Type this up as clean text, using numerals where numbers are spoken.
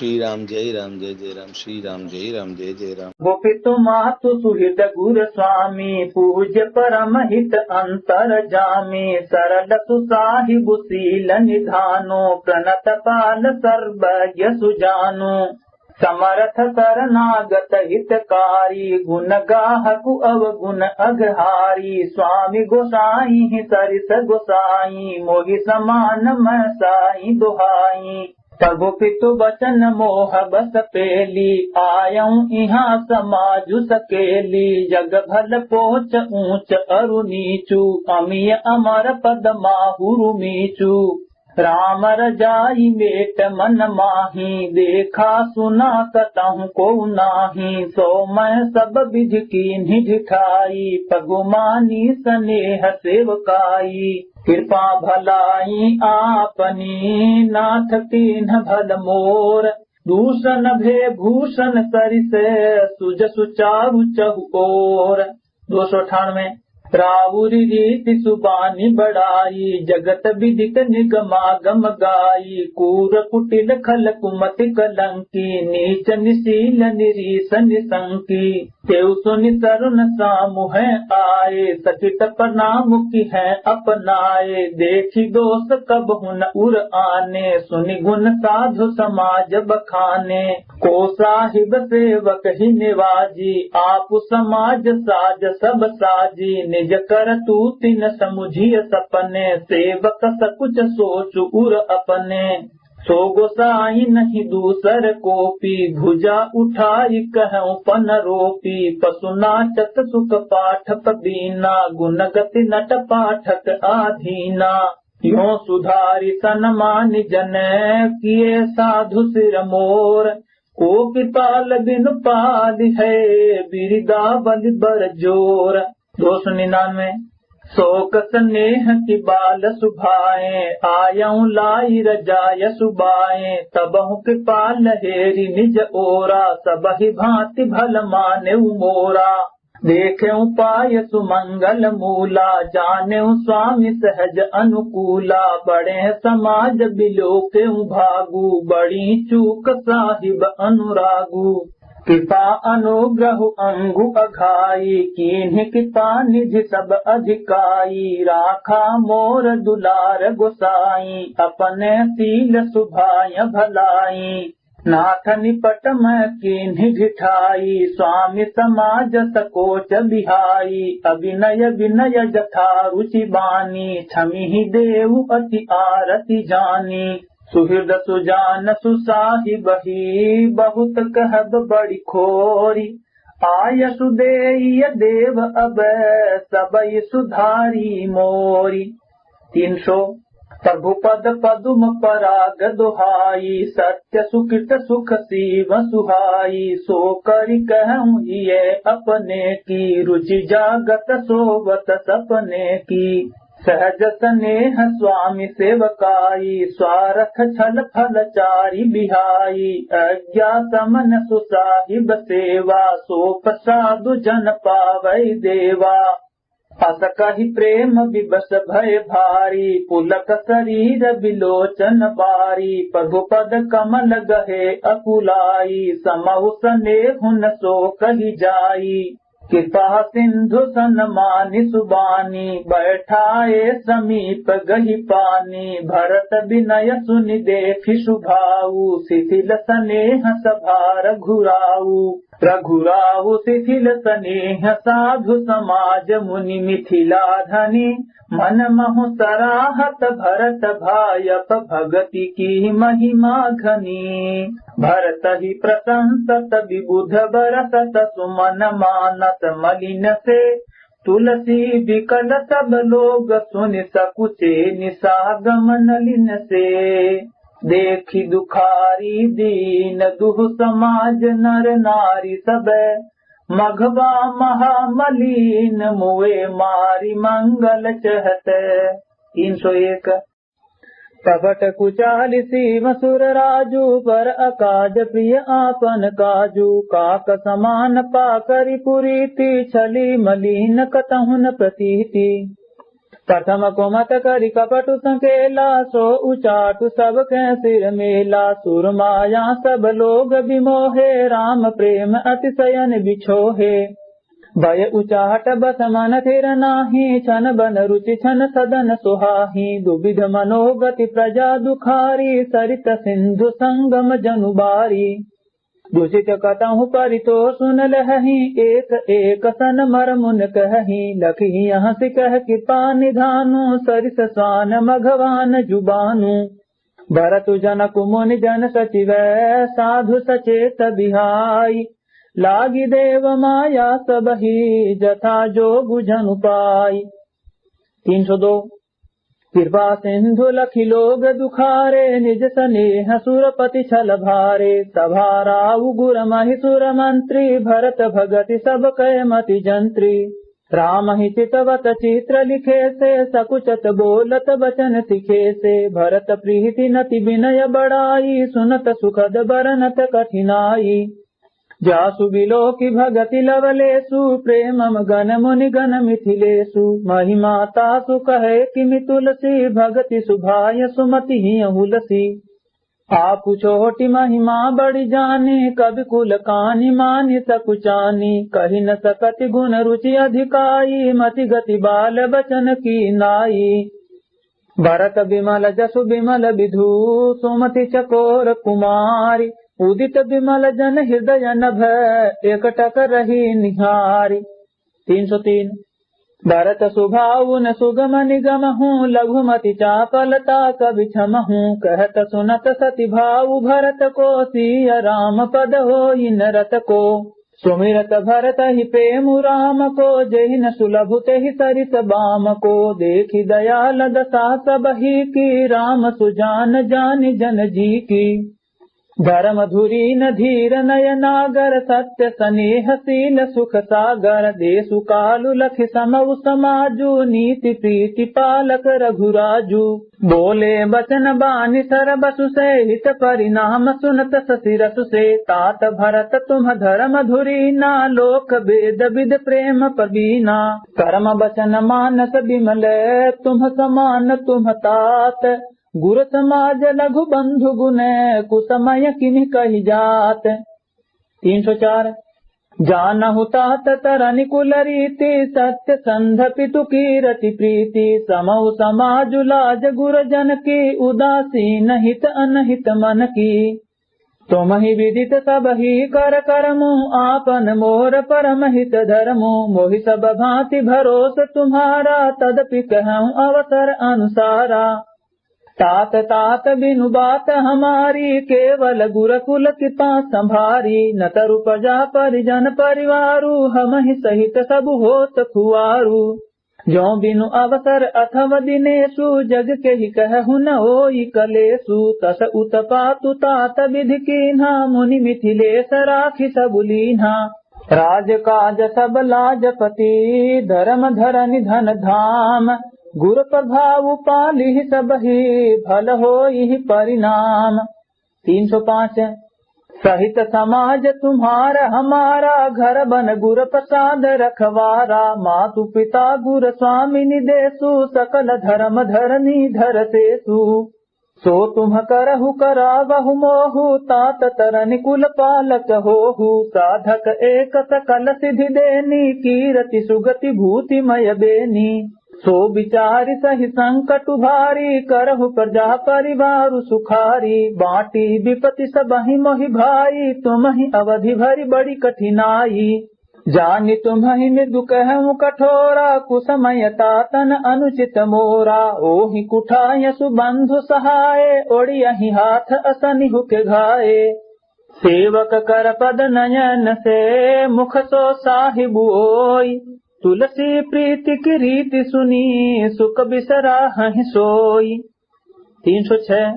श्री राम जय राम श्री राम जय जय राम। गोपितु मातु सुहित गुर स्वामी पूज्य परम हित अंतर जामी सरल सुसाहिबु शील निधानो प्रणत पाल सर्वज्ञ सुजानो समर्थ शरणागत हितकारी गुण गाहकु अवगुण अघहारी स्वामी गोसाई सरिस गोसाई मोहि समान मैं साई दुहाई प्रभु पितु बचन मोह बस पेली आयऊं इहाँ समाजु सकेली जग भल पोच ऊंच अरु नीचू अमिय अमर पद माहुरु मीचू राम रजाई मेट मन माही देखा सुना कतहु को नाही सो मैं सब विधि कीन्हि ढिठाई पगुमानी स्नेह सेवकाई कृपा भलाई आपनी नाथ कीन्ह भल मोर दूषण भे भूषण सरिस सुज सुचारु चहु ओर। 298 राउरी रीति सुबानी बड़ाई जगत विदित निगमागम गाई कूर कुटिल खल कुमति कलंकी नीच निशील निरीस निसंकी तेउ सुनि तरुण सामुह आए सकित प्रणाम की है अपनाए देखी दोष कब हुन उर आने सुनि गुण साधु समाज बखाने को साहिब सेवक ही निवाजी आप समाज साज सब साजी निज कर तू तिन समुझिय सपने सेवक सकुच सोचु उर अपने सो गोसाई नहीं दूसर कोपी भुजा उठाई कहूँ पन रोपी पशु नाचत सुख पाठक बीना गुण गति नट पाठक आधीना यो सुधारी सन्मान जन किए साधु सिर मोर को कृपाल बिन पाल है बिरदा बल बर जोर। 299 शोक स्नेह की बाल सुभाए आयऊं लाई रजाय सुबाए तबहु कृपाल हेरी निज ओरा सबहि भांति भल माने मोरा देखे पाय सुमंगल मूला जाने स्वामी सहज अनुकूला बड़े समाज बिलोके भागु बड़ी चूक साहिब अनुरागु कृपा अनुग्रह अंगु अघाई कीन्हि कृपा निधि सब अधिकाई राखा मोर दुलार गोसाई अपने सील सुभाय भलाई नाथ निपट मैं कीन्हि ढिठाई स्वामी समाज सकोच बिहाई अभिनय विनय जथा रुचि बानी छमिहि देव अति आरति जानी सुहृद सुजान सुसाहिब ही बहुत कहब बड़ी खोरी आय सुदेय देव अब सबई सुधारी मोरी। 300 प्रभु पद पदुम पराग दुहाई सत्य सुकृत सुख सीव सुहाई सो करि कहूँ ये अपने की रुचि जागत सोवत सपने की सहज स्नेह स्वामी सेवकाई स्वारथ छल फल चारि बिहाई अज्ञा समन सुसाहिब सेवा सो प्रसादु जन पावै देवा अस कहि प्रेम विबस भय भारी पुलक शरीर बिलोचन बारी प्रभु पद कमल गहे अकुलाई समहु स्नेहु न सो कहि जाई कृपा सिंधु सन्मानि सुबानी बैठाए समीप गहि पानी भरत विनय सुनि देखि सुभाऊ शिथिल स्नेह सभा रघुराऊ शिथिल स्नेह साधु समाज मुनि मिथिला धनी मन महु सराहत भरत भायप भगति की महिमा घनी भरत ही प्रशंसत विबुध बरसत सुमन मानस मलिन से तुलसी बिकल सब लोग सुनि सकुचे निसागम नलिन से देखी दुखारी दीन दुह समाज नर नारी सब मघवा महामलीन मुए मारी मंगल चहत। 301 कपट कुचालिसी मसुर राजू पर अकाज प्रिय आपन काजू काक समान पाकरि पुरीति छली मलिन कतहुन प्रतीति प्रथम को मत करी कपटु संकेला, सो उचाटु सब के सिर मेला। सुरमाया सब लोग विमोहे, राम प्रेम अतिशयन बिछोहे। भय उचाट बस मन थिर नाही, छन बन रुचि छन सदन सुहाही। दुविध मनोगति प्रजा दुखारी, सरित सिंधु संगम जनुबारी। दूषित कतहु परितो सुन लहही, एक एक सन मर मुन कहही। लखही यहाँ से कह कृपा निधानु, सरिस स्वान मघवान जुबानु। भरतु जनक मुनि जन सचिव, साधु सचेत बिहाई। लागी देव माया सबही, जथा जोगु जनु पाई। 302 कृपा सिंधु लखी लोग दुखारे, निज स्नेह सुरपति छल भारे। सभा राउ गुर महि सुर मंत्री, भरत भगति सब कय मति जंत्री। राम ही चितवत चित्र लिखे से, सकुचत बोलत बचन सिखे से। भरत प्रीति नति विनय बढ़ाई, सुनत सुखद बरनत कठिनाई। जासु बिलो की भगति लवलेसु, प्रेमम गण मुनि गण मिथिलेसु। महिमा तासु कहे किमि तुलसी, भगति सुभाय सुमति हुलसी। आप छोटी महिमा बड़ी जानी, कवि कुल कानि मानि सकुचानी। कही न सकति गुण रुचि अधिकाई, मति गति बाल बचन की नाई। भरत बिमल जसु बिमल विधु, सुमति चकोर कुमारी। उदित विमल जन हृदय नभ, एकटक रही निहारी। 303 भरत सुभाउन सुगम निगम हूँ, लघुमति चापलता कवि क्षम हूँ। कहत सुनत सति भाऊ भरत को, सिय राम पद होई नरत को। सुमिरत भरत ही प्रेम राम को, जेहि न सुलभ तेहि सरिस बाम को। देखी दयाल दशा सब ही की, राम सुजान जानि जन जी की। धर्म धुरी न धीर नयनागर, सत्य स्नेह शील सुख सागर। देसु कालु लखि समउ समाजु, नीति प्रीति पालक रघुराजु। बोले बचन बानि सर बसु से, हित परिणाम सुनत ससिरसु से। तात भरत तुम धर्म धुरी ना, लोक वेद विद प्रेम पबीना। कर्म बचन मानस बिमल, तुम समान तुम तात। गुरु समाज लघु बंधु गुण, कुसमय किन्हि कहि जात। 304 जानहु तात तरनि कुल रीति, सत्य संध पितु कीरति प्रीति। समउ समाजु लाज गुर जन की, उदासीन हित अनहित मन की। तुम ही विदित सब ही कर करमु, आपन मोर परम हित धर्मु। मोहि सब भांति भरोस तुम्हारा, तदपि कहूँ अवसर अनुसारा। तात तात बिनु बात हमारी, केवल गुरुकुल कृपा संभारी। न तरु प्रजा परिजन परिवारु, हम ही सहित सब होत खुआरू। जो बिनु अवसर अथव दिनेशु, जग के ही कहु न होई कलेसु। तस उत्पातु तात विधि कीन्हा, मुनि मिथिलेश राखि सब लीन्हा। राज काज सब लाजपति, धर्म धरनि धन धाम। गुरु प्रभाव पालिहि सबहि, भल होई परिणाम। 305 सहित समाज तुम्हारा हमारा, घर बन गुर प्रसाद रखवारा। मातु पिता गुर स्वामी निदेशु, सकल धर्म धरनी धर सेसु। सो तुम करहु करावहु मोहु, तात तरनि कुल पालक होहु। साधक एक सकल सिद्धि देनी, कीरति सुगति भूति मय बेनी। सो विचारि सहि संकट भारी, करहु प्रजा परिवार सुखारी। बाटी विपति सबहि मोहि भाई, तुम्हि अवधि भरी बड़ी कठिनाई। जानि तुम्हि मृदु कहूँ कठोरा, कुसमय तातन अनुचित मोरा। ओहि कुठाय सुबंधु सहाय, ओढ़ियहि हाथ असनिहु के घाये। सेवक कर पद नयन से, मुख सो साहिबु ओई। तुलसी प्रीति की रीति सुनी, सुख बिसरा हहि सोई। 306